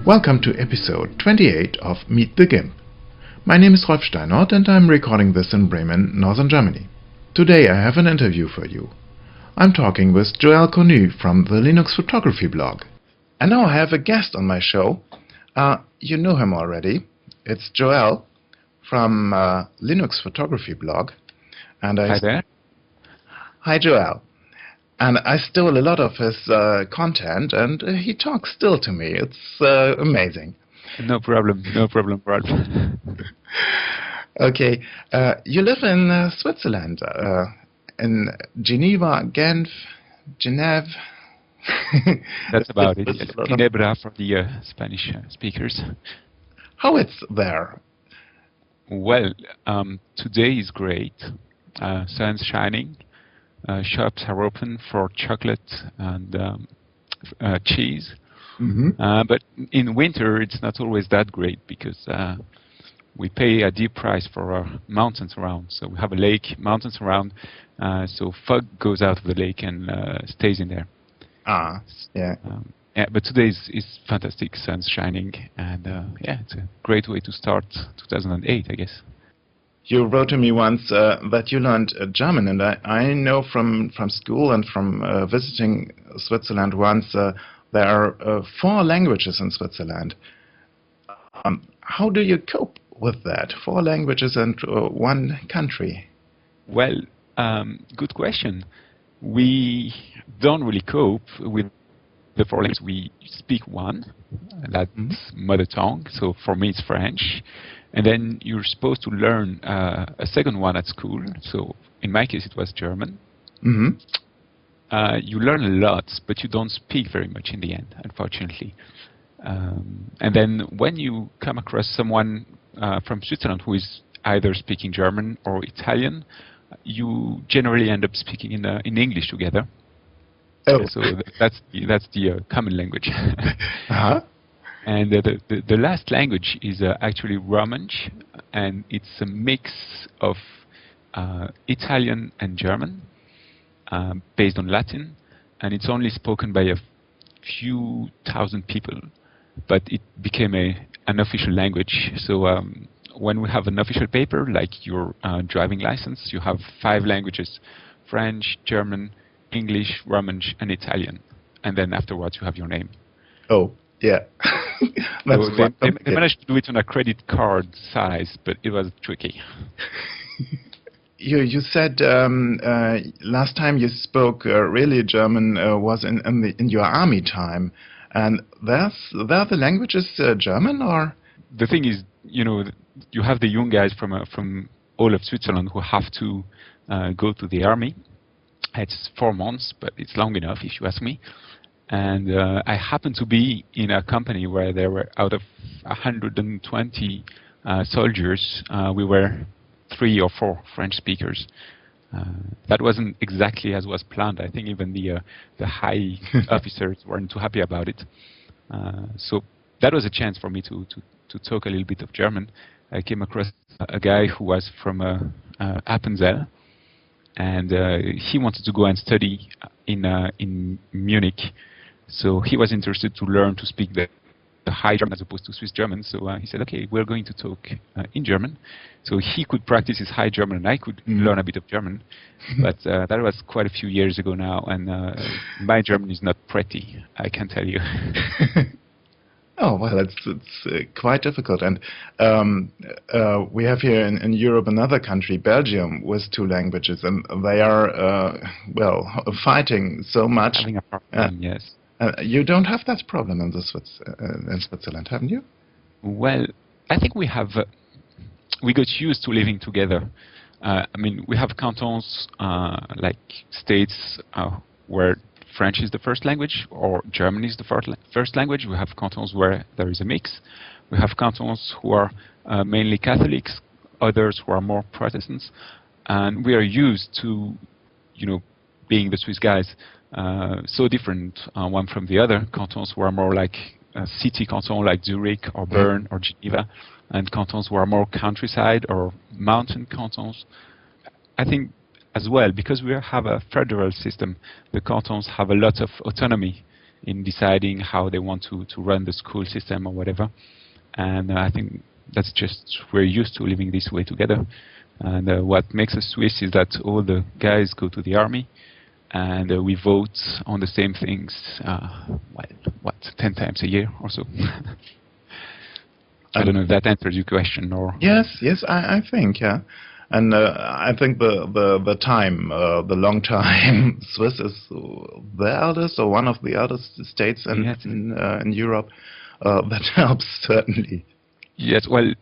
Welcome to episode 28 of Meet the GIMP. My name is Rolf Steinort and I'm recording this in Bremen, northern Germany. Today I have an interview for you. I'm talking with Joel Connu from the Linux Photography blog. And now I have a guest on my show. You know him already. It's Joel from Linux Photography blog. And Hi there. Hi Joel. And I stole a lot of his content, and he talks still to me. It's amazing. No problem, Rolf. Okay, you live in Switzerland, in Geneva, Genève. That's about it. Ginebra for the Spanish speakers. How it's there? Well, today is great. Sun's shining. Shops are open for chocolate and cheese. Mm-hmm. But in winter, it's not always that great because we pay a deep price for our mountains around. So we have a lake, mountains around, so fog goes out of the lake and stays in there. Ah, yeah. But today is fantastic, sun's shining, and yeah, it's a great way to start 2008, I guess. You wrote to me once that you learned German, and I know from school and from visiting Switzerland once there are 4 languages in Switzerland. How do you cope with that? 4 languages and 1 country? Well, good question. We don't really cope with the 4 languages. We speak one, that's mother tongue. So for me, it's French. And then you're supposed to learn a second one at school. So in my case, it was German. Mm-hmm. You learn a lot, but you don't speak very much in the end, unfortunately. And then when you come across someone from Switzerland who is either speaking German or Italian, you generally end up speaking in English together. Oh. So that's the common language. Uh-huh. And the last language is actually Romansh, and it's a mix of Italian and German, based on Latin, and it's only spoken by a few thousand people, but it became an official language. So when we have an official paper, like your driving license, you have 5 languages: French, German, English, Romansh, and Italian. And then afterwards you have your name. Oh, yeah. So they managed to do it on a credit card size, but it was tricky. You said last time you spoke really German was in your army time, and there the language is German, or? The thing is, you have the young guys from all of Switzerland who have to go to the army. It's 4 months, but it's long enough if you ask me. And I happened to be in a company where there were, out of 120 soldiers, we were 3 or 4 French speakers. That wasn't exactly as was planned. I think even the high officers weren't too happy about it. So that was a chance for me to talk a little bit of German. I came across a guy who was from Appenzell, and he wanted to go and study in Munich. So he was interested to learn to speak the High German as opposed to Swiss German. So he said, okay, we're going to talk in German. So he could practice his High German and I could learn a bit of German. But that was quite a few years ago now, and my German is not pretty, I can tell you. Oh, well, it's quite difficult. And we have here in Europe another country, Belgium, with 2 languages, and they are, fighting so much. Having a problem, yes. You don't have that problem in Switzerland, haven't you? Well, I think we got used to living together. I mean, we have cantons like states where French is the first language, or German is the first language. We have cantons where there is a mix. We have cantons who are mainly Catholics, others who are more Protestants, and we are used to, being the Swiss guys, so different one from the other. Cantons who are more like city canton, like Zurich or Bern or Geneva, and cantons who are more countryside or mountain cantons. I think as well, because we have a federal system, the cantons have a lot of autonomy in deciding how they want to run the school system or whatever. And I think that's just we're used to living this way together. And what makes us Swiss is that all the guys go to the army, and we vote on the same things, 10 times a year or so. I don't know if that answers your question, or... Yes, I think, yeah. And I think the long time Swiss is the eldest or one of the eldest states in Europe. That helps, certainly. Yes, well,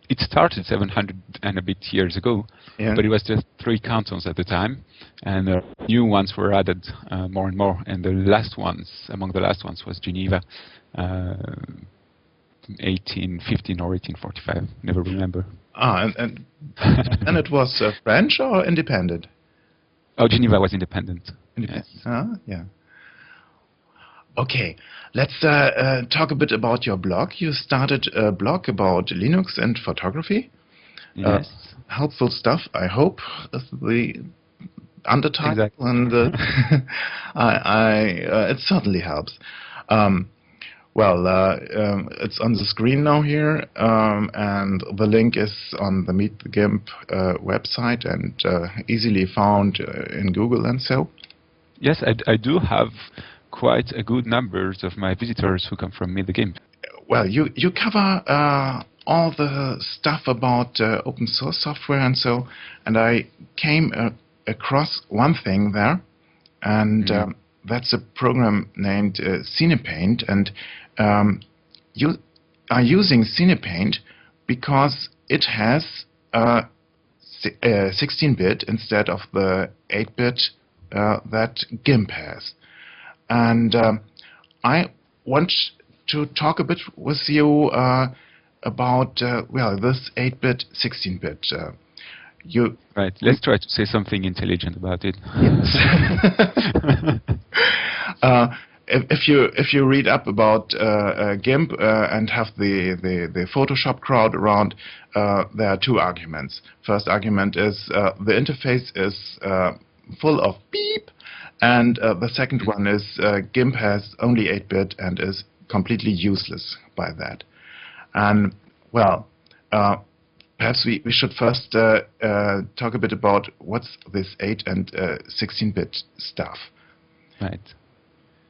it started 700 and a bit years ago, but it was just 3 cantons at the time, and new ones were added more and more. And among the last ones was Geneva, 1815 or 1845, never remember. And it was French or independent? Oh, Geneva was independent. Yes. Yeah. Okay, let's talk a bit about your blog. You started a blog about Linux and photography. Yes. Helpful stuff, I hope, is the undertitle. Exactly. And it certainly helps. It's on the screen now here, and the link is on the Meet the GIMP website and easily found in Google and so. Yes, I do have quite a good numbers of my visitors who come from Meet the GIMP. Well, you cover all the stuff about open source software and so, and I came across one thing there, and that's a program named CinePaint, and you are using CinePaint because it has 16-bit instead of the 8-bit that GIMP has. And I want to talk a bit with you about this 8-bit, 16-bit. Right. Let's try to say something intelligent about it. Yes. If you read up about GIMP and have the Photoshop crowd around, there are 2 arguments. First argument is the interface is full of beep, and the second one is GIMP has only 8-bit and is completely useless by that. And well, perhaps we should first talk a bit about what's this 8 and 16-bit stuff. Right.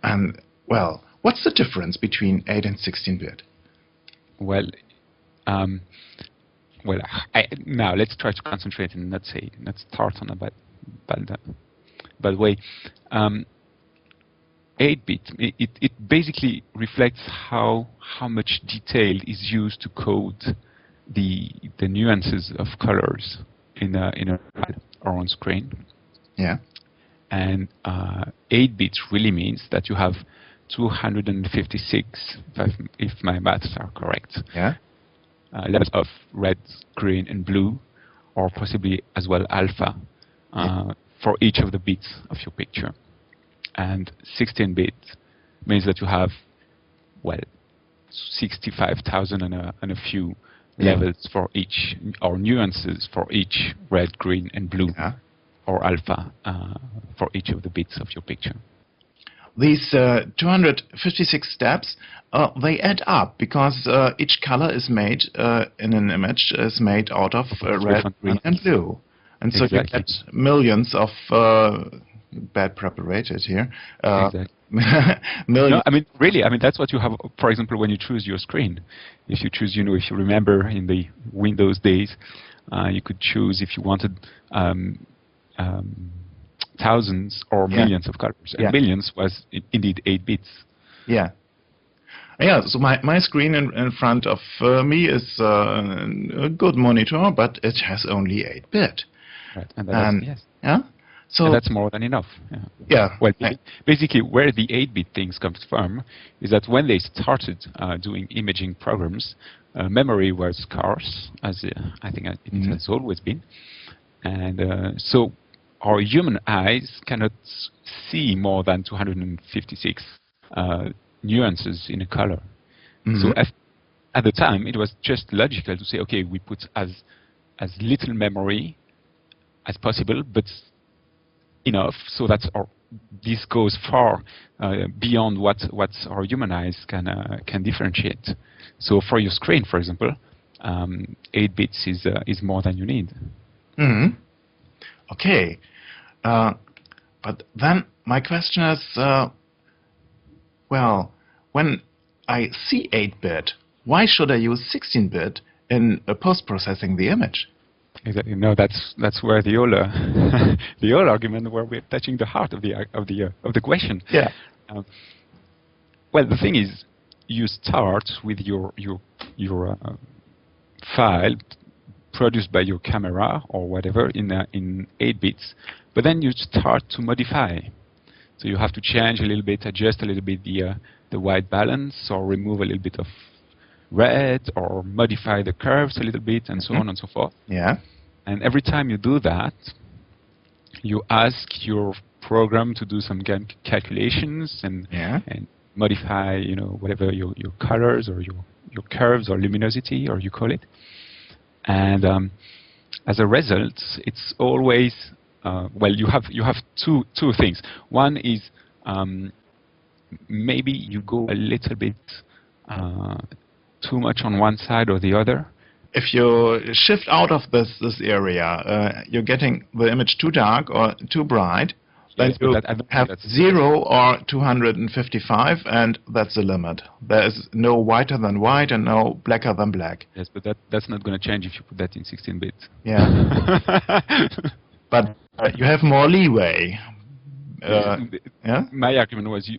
And well, what's the difference between 8 and 16-bit? Well, now let's try to concentrate and not start on a bad way. 8-bit, it basically reflects how much detail is used to code the nuances of colors in a or on screen. Yeah. And 8-bit really means that you have 256, if my maths are correct, levels of red, green, and blue, or possibly as well alpha, for each of the bits of your picture. And 16-bit means that you have, 65,000 and a few levels for each, or nuances for each red, green, and blue. Or alpha for each of the bits of your picture. These 256 steps, they add up because each color is made in an image is made out of red, green, and blue, and so you get millions of bad preparated here. Exactly. No, I mean, really, that's what you have. For example, when you choose your screen, if you choose, if you remember in the Windows days, you could choose if you wanted. Thousands or millions of colors, and millions was indeed 8 bits. Yeah. So my screen in front of me is a good monitor, but it has only 8-bit. Right, and yes. So and that's more than enough. Well, basically, where the 8-bit things comes from is that when they started doing imaging programs, memory was scarce, as I think it has always been, and so our human eyes cannot see more than 256 nuances in a color. So at the time, it was just logical to say, okay, we put as little memory as possible, but enough so that this goes far beyond what our human eyes can differentiate. So for your screen, for example, 8 bits is more than you need. Mm-hmm. Okay. But then my question is, well, when I see 8-bit, why should I use 16-bit in post-processing the image? Exactly. No, that's where the whole the whole argument, where we're touching the heart of the question. Yeah. Well, the thing is, you start with your file produced by your camera or whatever in 8 bits, but then you start to modify. So you have to change a little bit, adjust a little bit the white balance, or remove a little bit of red, or modify the curves a little bit, and so on and so forth. Yeah. And every time you do that, you ask your program to do some calculations and modify, whatever your colors or your curves or luminosity, or you call it. And as a result, it's always well, you have two things. One is maybe you go a little bit too much on one side or the other. If you shift out of this area, you're getting the image too dark or too bright, then you have 0 or 255, and that's the limit. There is no whiter than white and no blacker than black. Yes, but that's not going to change if you put that in 16-bit. Yeah. But you have more leeway. Yeah? My argument was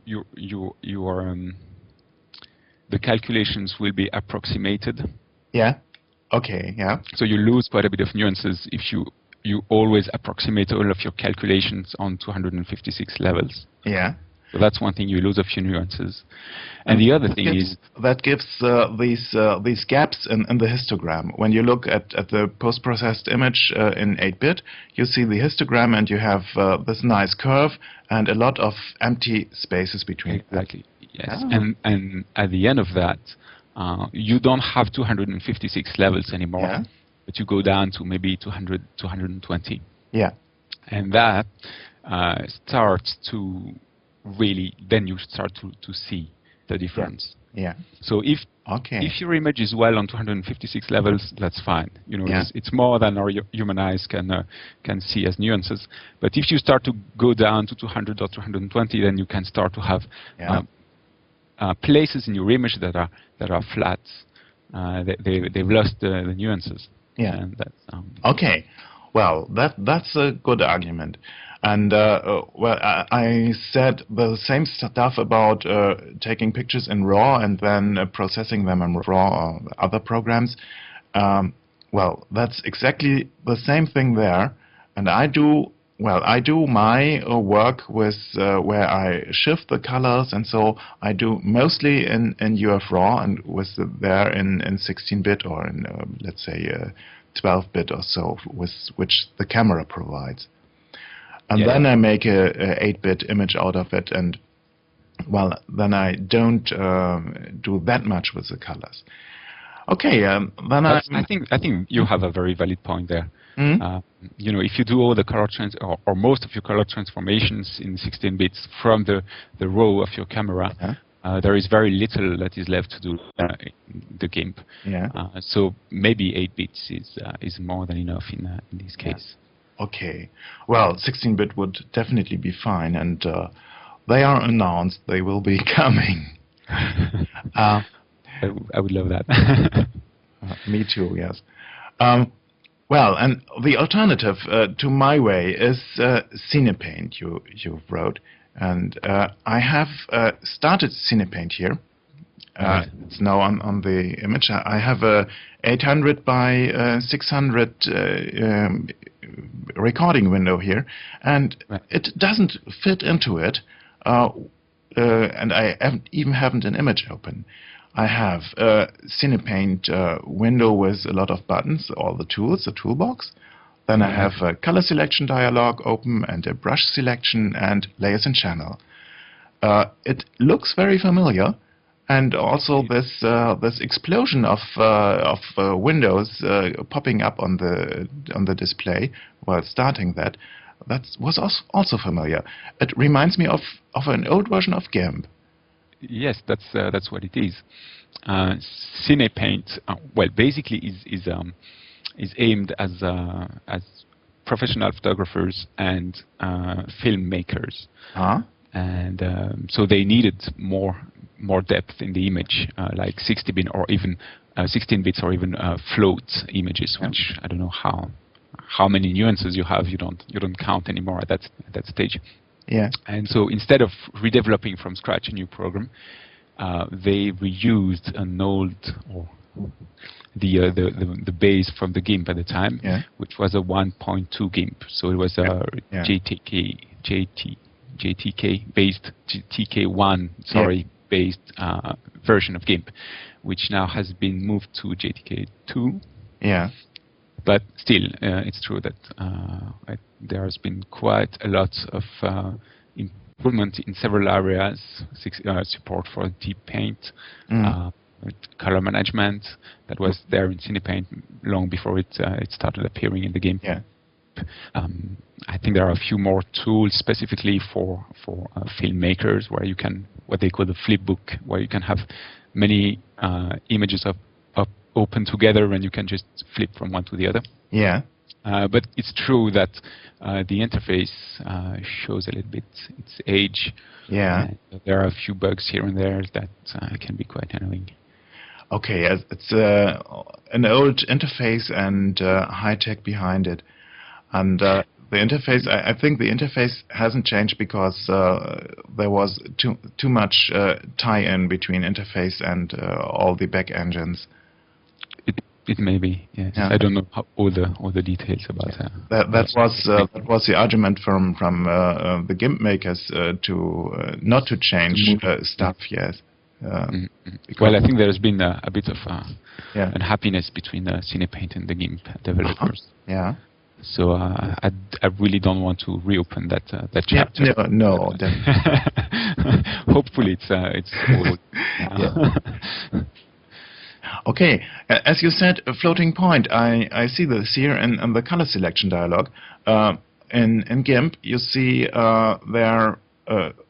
the calculations will be approximated. Yeah. Okay. Yeah. So you lose quite a bit of nuances if you always approximate all of your calculations on 256 levels. Yeah. So that's one thing, you lose a few nuances. And the other thing is that gives these gaps in the histogram. When you look at the post-processed image in 8-bit, you see the histogram, and you have this nice curve and a lot of empty spaces between. Exactly. Yes. Oh. And at the end of that, you don't have 256 levels anymore, but you go down to maybe 200, 220. Yeah. And that starts to really, then you start to see the difference. Yeah. So if your image is well on 256 levels, that's fine. It's more than our human eyes can see as nuances. But if you start to go down to 200 or 220, then you can start to have places in your image that are flat. They've lost the nuances. Yeah. And that's, okay. Well, that's a good argument. And well, I said the same stuff about taking pictures in RAW and then processing them in RAW or other programs. Well, that's exactly the same thing there. And I do my work with where I shift the colors, and so I do mostly in UF-RAW and with there in 16-bit or in let's say 12-bit or so, with which the camera provides. And then I make a 8-bit image out of it, and well, then I don't do that much with the colors. Okay, then I think you have a very valid point there. Mm-hmm. If you do all the color or most of your color transformations in 16 bits from the RAW of your camera, there is very little that is left to do in the GIMP. Yeah. So maybe 8 bits is more than enough in this case. Okay. Well, 16-bit would definitely be fine, and they are announced they will be coming. I would love that. Me too, yes. Well, and the alternative to my way is Cinepaint, you wrote. And I have started Cinepaint here. It's now on the image. I have a 800 by 600 recording window here, and it doesn't fit into it. And I haven't an image open. I have a Cinepaint window with a lot of buttons, all the tools, the toolbox. Then I have a color selection dialog open and a brush selection and layers and channel. It looks very familiar, and also this explosion of windows popping up on the display while starting that. That was also familiar. It reminds me of an old version of GIMP. Yes, that's what it is. CinePaint, well, basically is aimed as professional photographers and filmmakers, and so they needed more depth in the image, like 60-bit or even 16 bits or even float images, which I don't know how many nuances you have. You don't count anymore at that stage. Yeah. And so instead of redeveloping from scratch a new program, they reused an old, or the base from the GIMP at the time, which was a 1.2 GIMP. So it was a JTK based TK1 based version of GIMP, which now has been moved to JTK2. Yeah. But still, it's true that there has been quite a lot of improvement in several areas. Support for deep paint, color management that was there in CinePaint long before it started appearing in the game. Yeah. I think there are a few more tools specifically for filmmakers, where you can, what they call the flipbook, where you can have many images up open together and you can just flip from one to the other. Yeah. But it's true that the interface shows a little bit its age. Yeah. There are a few bugs here and there that can be quite annoying. Okay, it's an old interface and high tech behind it, and the interface. I think the interface hasn't changed because there was too much tie-in between interface and all the back engines. It may be, yes. Yeah. I don't know all the details about that. That was the argument from the GIMP makers to not to change stuff. Yes. Well, I think there's been a bit of unhappiness between CinePaint and the GIMP developers. Yeah. So I really don't want to reopen that chapter. Yeah, no. Hopefully it's old. Okay, as you said, a floating point. I see this here in the color selection dialog. In GIMP, you see there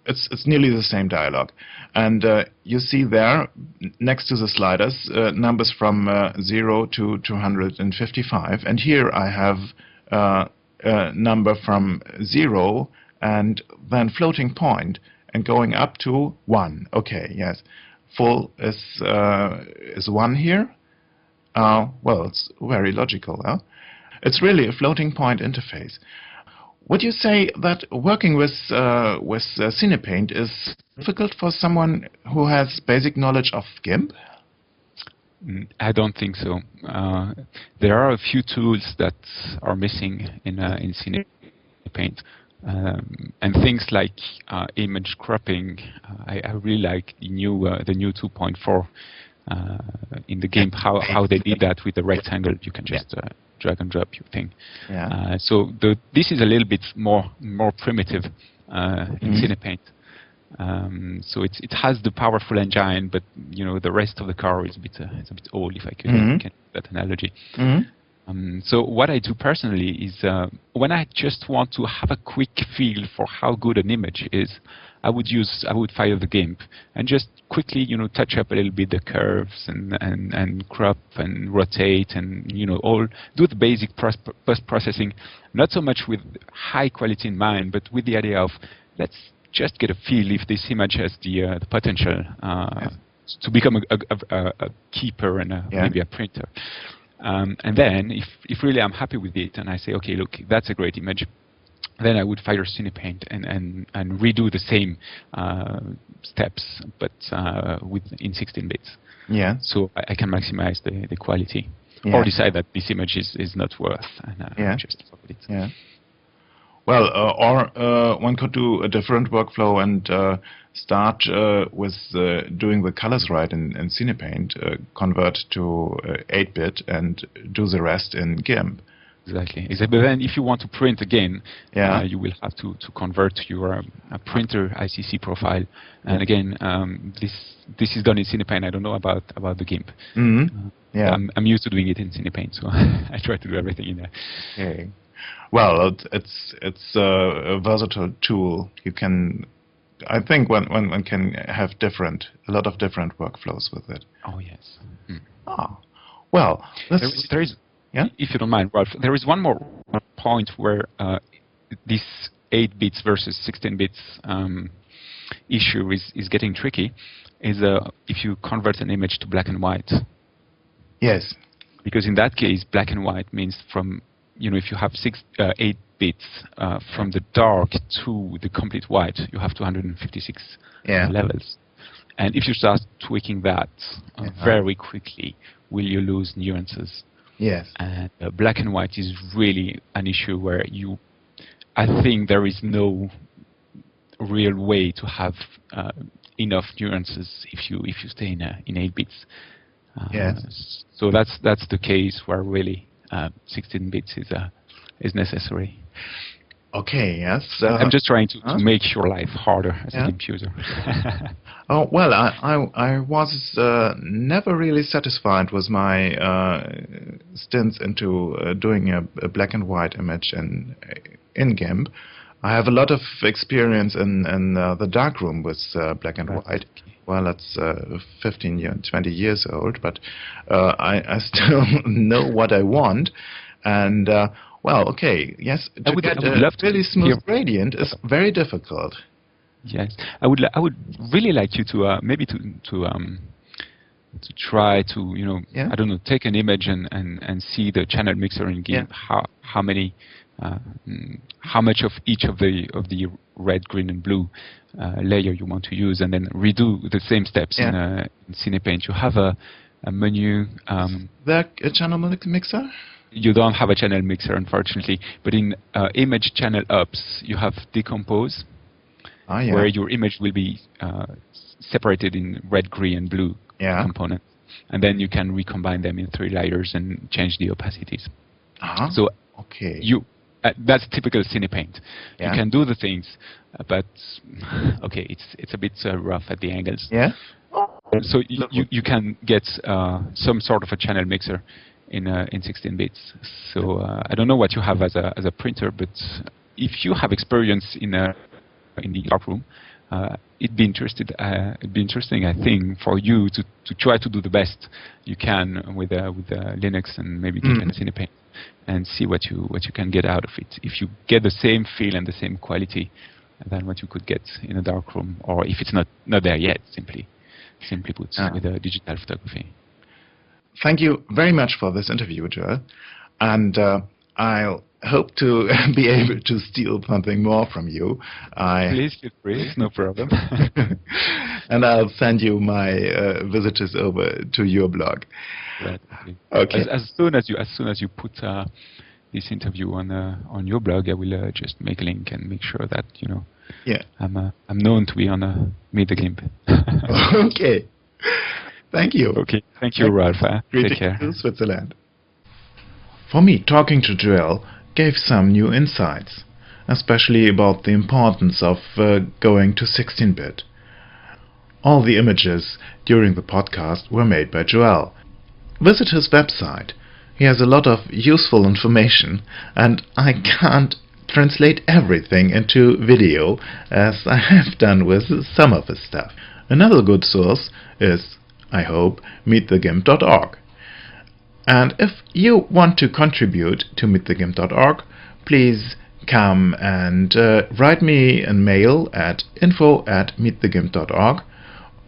it's nearly the same dialog, and you see there next to the sliders numbers from 0 to 255, and here I have a number from 0 and then floating point and going up to 1. Okay, yes. Full is 1 here. Well, it's very logical. It's really a floating point interface. Would you say that working with CinePaint is difficult for someone who has basic knowledge of GIMP? I don't think so. There are a few tools that are missing in CinePaint. And things like image cropping, I really like the new 2.4 in the GIMP. How they did that with the rectangle, you can just drag and drop your thing. Yeah. So this is a little bit more primitive in CinePaint. So it has the powerful engine, but the rest of the car is it's a bit old, if I can use that analogy. So what I do personally is when I just want to have a quick feel for how good an image is, I would fire the GIMP and just quickly touch up a little bit the curves and crop and rotate and all do the basic post processing, not so much with high quality in mind, but with the idea of let's just get a feel if this image has the potential to become a keeper and maybe a printer. And then, if really I'm happy with it, and I say, okay, look, that's a great image, then I would fire CinePaint and redo the same steps, but in 16 bits. Yeah. So I can maximize the quality, or decide that this image is not worth, and just forget it. Yeah. Well, or one could do a different workflow and start with doing the colors right in CinePaint, convert to 8-bit, and do the rest in GIMP. Exactly. But then, if you want to print again, you will have to convert your printer ICC profile. And again, this is done in CinePaint. I don't know about the GIMP. Yeah. I'm used to doing it in CinePaint, so I try to do everything in there. Okay. Well, it's a versatile tool. You can, I think, one can have a lot of different workflows with it. Oh yes. Hmm. Ah, well, There is, yeah. if you don't mind, Ralph, there is one more point where this 8 bits versus 16 bits issue is getting tricky. Is if you convert an image to black and white. Yes. Because in that case, black and white means from, if you have 8 bits from the dark to the complete white, you have 256 levels. And if you start tweaking that very quickly, will you lose nuances? Yes. And black and white is really an issue where I think there is no real way to have enough nuances if you stay in 8 bits. Yes. So that's the case where really 16 bits is necessary. Okay. Yes. I'm just trying to make your life harder as a GIMP user. Oh well, I was never really satisfied with my stints into doing a black and white image in GIMP. I have a lot of experience in the darkroom with black and white. Well, that's 20 years old, but I still know what I want. And well, okay, yes, to get a really smooth gradient is very difficult. Yes, I would really like you to maybe to try to I don't know, take an image and see the channel mixer in GIMP, how much of each of the red, green, and blue layer you want to use, and then redo the same steps in CinePaint. You have a menu. The channel mixer? You don't have a channel mixer, unfortunately, but in image channel ups, you have decompose, where your image will be separated in red, green, and blue components, and then you can recombine them in 3 layers and change the opacities. So that's typical CinePaint. You can do the things, but okay, it's a bit rough at the angles. So you can get some sort of a channel mixer in 16 bits. So I don't know what you have as a printer, but if you have experience in the darkroom, it'd be interesting, I think, for you to try to do the best you can with Linux and maybe even CinePaint, and see what you can get out of it. If you get the same feel and the same quality than what you could get in a darkroom, or if it's not there yet, simply put, with digital photography. Thank you very much for this interview, Joel, and I'll hope to be able to steal something more from you. Please feel free, no problem. And I'll send you my visitors over to your blog. Okay. As soon as you put this interview on your blog, I will just make a link and make sure that I'm known to be on Meet the GIMP. Okay. Thank you. Okay. Thank you, Ralph. Take care. To Switzerland. For me, talking to Joel gave some new insights, especially about the importance of going to 16-bit. All the images during the podcast were made by Joel. Visit his website. He has a lot of useful information, and I can't translate everything into video as I have done with some of his stuff. Another good source is, I hope, meetthegimp.org. And if you want to contribute to meetthegimp.org, please come and write me a mail at info@meetthegimp.org,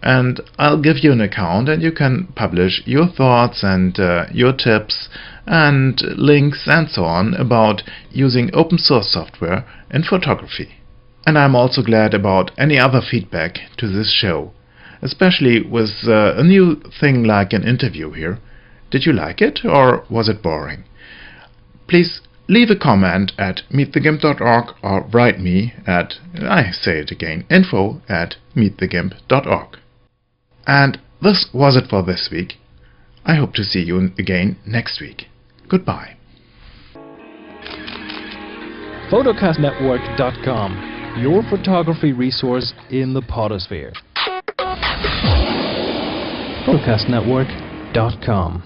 and I'll give you an account, and you can publish your thoughts and your tips and links and so on about using open source software in photography. And I'm also glad about any other feedback to this show, especially with a new thing like an interview here. Did you like it, or was it boring? Please leave a comment at meetthegimp.org or write me at, I say it again, info@meetthegimp.org. And this was it for this week. I hope to see you again next week. Goodbye. Photocastnetwork.com, your photography resource in the podosphere. Photocastnetwork.com